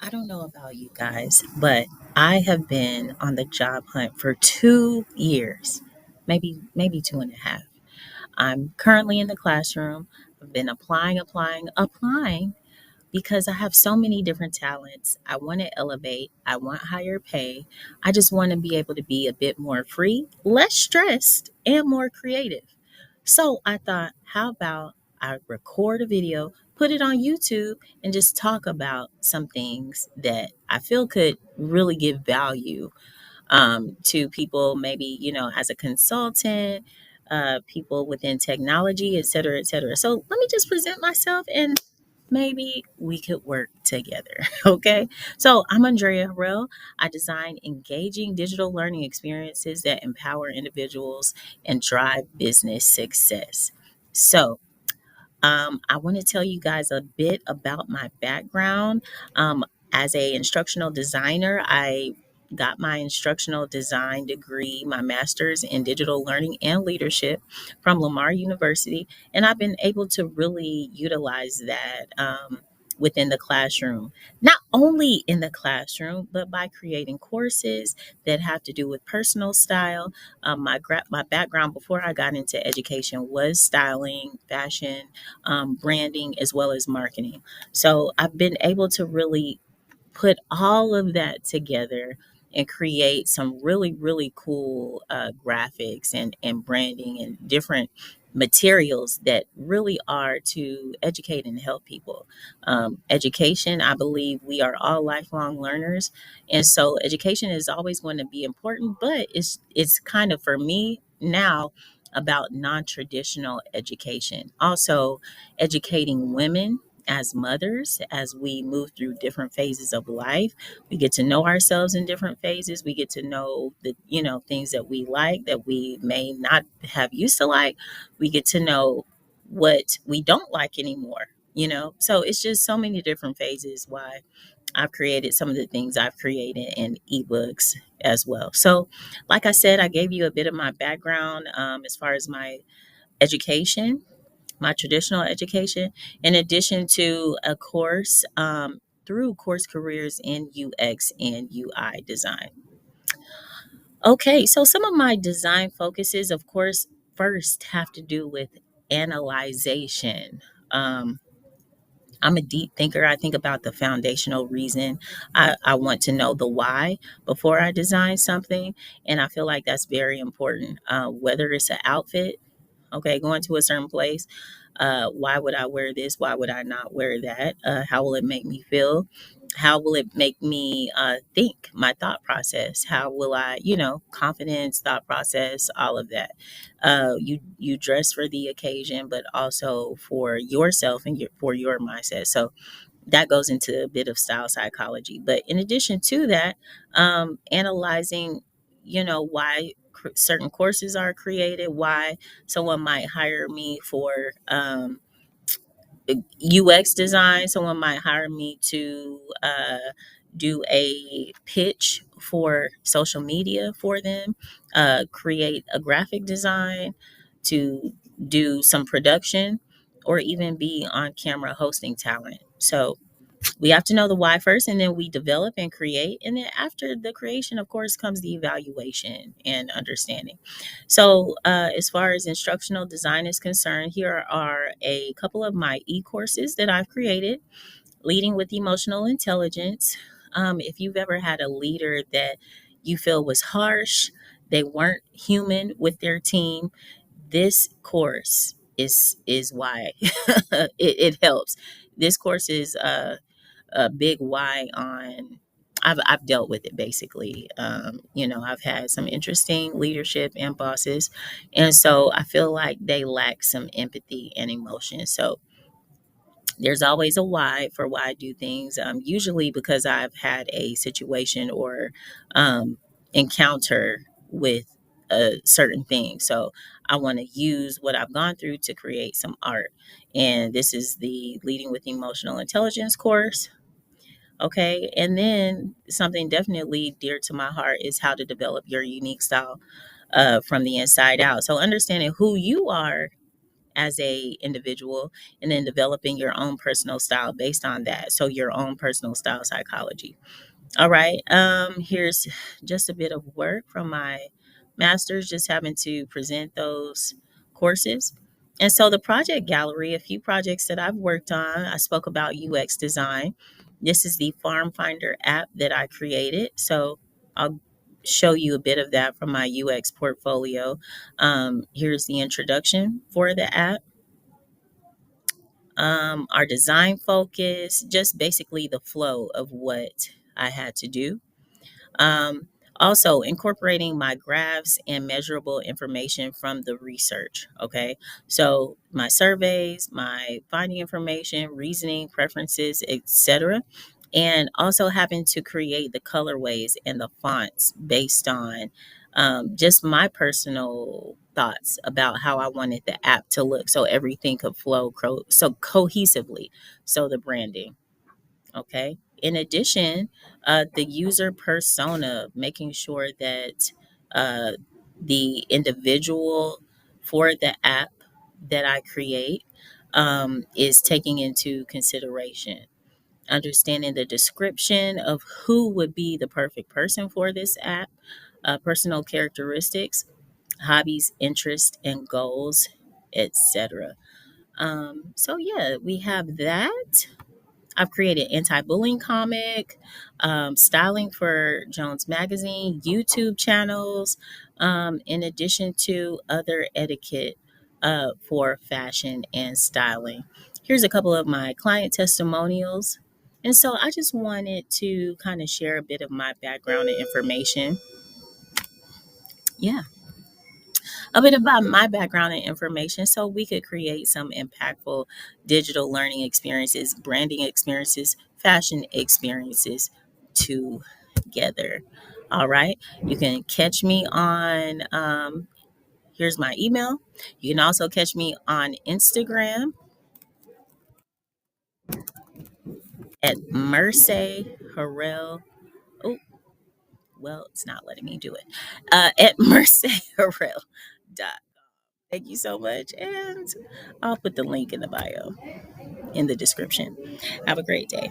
I don't know about you guys, but I have been on the job hunt for 2 years, maybe two and a half. I'm currently in the classroom. I've been applying because I have so many different talents. I want to elevate. I want higher pay. I just want to be able to be a bit more free, less stressed, and more creative. So I thought, how about I record a video, put it on YouTube, and just talk about some things that I feel could really give value to people, maybe, as a consultant, people within technology, et cetera, et cetera. So let me just present myself and maybe we could work together. Okay. So I'm Andrea Harrell. I design engaging digital learning experiences that empower individuals and drive business success. So I want to tell you guys a bit about my background. As a instructional designer, I got my instructional design degree, my master's in digital learning and leadership from Lamar University, and I've been able to really utilize that. Within the classroom, not only in the classroom, but by creating courses that have to do with personal style. My background before I got into education was styling, fashion, branding, as well as marketing. So I've been able to really put all of that together and create some really, really cool graphics and branding and different materials that really are to educate and help people. Education, I believe we are all lifelong learners. And so education is always going to be important, but it's kind of for me now about non-traditional education. Also educating women as mothers, as we move through different phases of life. We get to know ourselves in different phases. We get to know the, things that we like that we may not have used to like. We get to know what we don't like anymore. So it's just so many different phases why I've created some of the things I've created in ebooks as well. So, like I said, I gave you a bit of my background as far as my education, my traditional education, in addition to a course through course careers in UX and UI design. Okay, so some of my design focuses, of course, first have to do with analyzation. Um, I'm a deep thinker. I think about the foundational reason. I want to know the why before I design something. And I feel like that's very important. Whether it's an outfit, okay, going to a certain place, why would I wear this? Why would I not wear that? How will it make me feel? How will it make me think? My thought process. How will I, confidence, thought process, all of that. You dress for the occasion, but also for yourself and for your mindset. So that goes into a bit of style psychology. But in addition to that, analyzing, why certain courses are created, why someone might hire me for UX design, someone might hire me to do a pitch for social media for them, create a graphic design, to do some production, or even be on camera hosting talent. So we have to know the why first, and then we develop and create, and then after the creation, of course, comes the evaluation and understanding. So as far as instructional design is concerned, here are a couple of my e-courses that I've created. Leading with emotional intelligence. If you've ever had a leader that you feel was harsh, they weren't human with their team, this course is why it helps. This course is a big why on. I've dealt with it basically. I've had some interesting leadership and bosses, and so I feel like they lack some empathy and emotion. So there's always a why for why I do things. Usually because I've had a situation or encounter with a certain thing. So I want to use what I've gone through to create some art. And this is the Leading with Emotional Intelligence course. Okay. And then something definitely dear to my heart is how to develop your unique style from the inside out. So understanding who you are as a individual, and then developing your own personal style based on that. So your own personal style psychology. All right. Here's just a bit of work from my master's, just having to present those courses. And so the project gallery, a few projects that I've worked on, I spoke about UX design. This is the Farm Finder app that I created. So I'll show you a bit of that from my UX portfolio. Here's the introduction for the app. Our design focus, just basically the flow of what I had to do. Also, incorporating my graphs and measurable information from the research. Okay, so my surveys, my finding information, reasoning, preferences, etc. And also having to create the colorways and the fonts based on just my personal thoughts about how I wanted the app to look so everything could flow so cohesively. So the branding. Okay. In addition, the user persona, making sure that uh, the individual for the app that I create is taking into consideration. Understanding the description of who would be the perfect person for this app, personal characteristics, hobbies, interests, and goals, etc. So, yeah, we have that. I've created anti-bullying comic, styling for Jones Magazine, YouTube channels, in addition to other etiquette for fashion and styling. Here's a couple of my client testimonials. And so I just wanted to kind of share a bit of my background and information. Yeah, a bit about my background and information so we could create some impactful digital learning experiences, branding experiences, fashion experiences together. All right. You can catch me on, here's my email. You can also catch me on Instagram at Mercé Harrell. Oh, well, it's not letting me do it. At Mercé Harrell. Thank you so much. And I'll put the link in the bio, in the description. Have a great day.